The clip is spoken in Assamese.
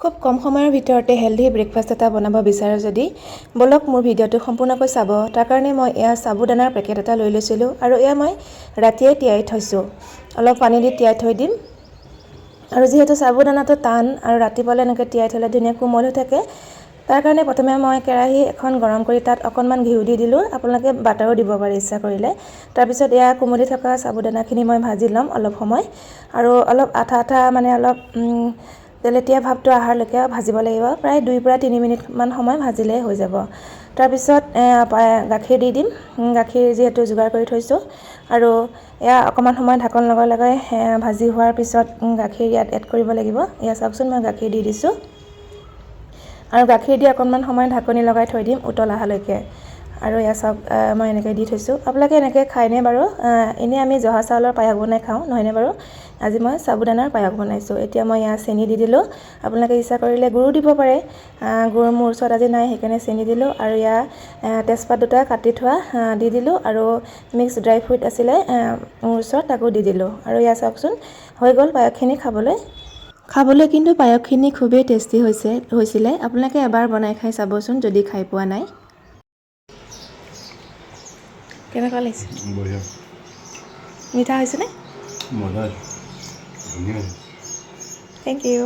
খুব কম সময়ৰ ভিতৰতে হেলদি ব্ৰেকফাষ্ট এটা বনাব বিচাৰে যদি বলক মোৰ ভিডিঅ'টো সম্পূৰ্ণকৈ চাব। তাৰ কাৰণে মই এয়া সাবুদানাৰ পেকেট এটা লৈ লৈছিলোঁ আৰু এয়া মই ৰাতিয়ে তিয়াই থৈছোঁ। অলপ পানী দি তিয়াই থৈ দিম। আৰু যেহেতু সাবুদানাটো টান আৰু ৰাতিপুৱালে এনেকৈ তিয়াই থ'লে ধুনীয়া কোমল হৈ থাকে, তাৰ কাৰণে প্ৰথমে মই কেৰাহী এখন গৰম কৰি তাত অকণমান ঘিউ দি দিলোঁ। আপোনালোকে বাটাৰো দিব পাৰে ইচ্ছা কৰিলে। তাৰপিছত এয়া কোমলি থকা সাবুদানাখিনি মই ভাজি ল'ম অলপ সময় আৰু অলপ আঠা আঠা মানে অলপ তেলেতীয়া ভাৱটো অহালৈকে ভাজিব লাগিব। প্ৰায় 2 পৰা 3 মিনিটমান সময় ভাজিলেই হৈ যাব। তাৰপিছত গাখীৰ দি দিম। গাখীৰ যিহেতু যোগাৰ কৰি থৈছোঁ আৰু এয়া অকণমান সময় ঢাকন লগাই লগাই ভাজি হোৱাৰ পিছত গাখীৰ ইয়াত এড কৰিব লাগিব। এয়া চাওকচোন মই গাখীৰ দি দিছোঁ আৰু গাখীৰ দি অকণমান সময় ঢাকনি লগাই থৈ দিম উতল অহালৈকে। আৰু এয়া চাওক মই এনেকৈ দি থৈছোঁ। আপোনালোকে এনেকৈ খায়নে বাৰু? এনেই আমি জহা চাউলৰ পায়স বনাই খাওঁ, নহয়নে বাৰু? আজি মই সাবুদানাৰ পায়স বনাইছোঁ। এতিয়া মই ইয়াত চেনি দি দিলোঁ। আপোনালোকে ইচ্ছা কৰিলে গুড়ো দিব পাৰে। গুড় মোৰ ওচৰত আজি নাই, সেইকাৰণে চেনি দিলোঁ। আৰু ইয়াত তেজপাত দুটা কাটি থোৱা দি দিলোঁ আৰু মিক্স ড্ৰাই ফ্ৰুইট আছিলে মোৰ ওচৰত, তাকো দি দিলোঁ। আৰু ইয়াত চাওকচোন হৈ গ'ল পায়সখিনি খাবলৈ কিন্তু পায়সখিনি খুবেই টেষ্টি হৈছিলে। আপোনালোকে এবাৰ বনাই খাই চাবচোন যদি খাই পোৱা নাই। কেনেকুৱা লাগিছে? বঢ়িয়া। মিঠা হৈছেনে? মজা, ধুনীয়া। Thank U.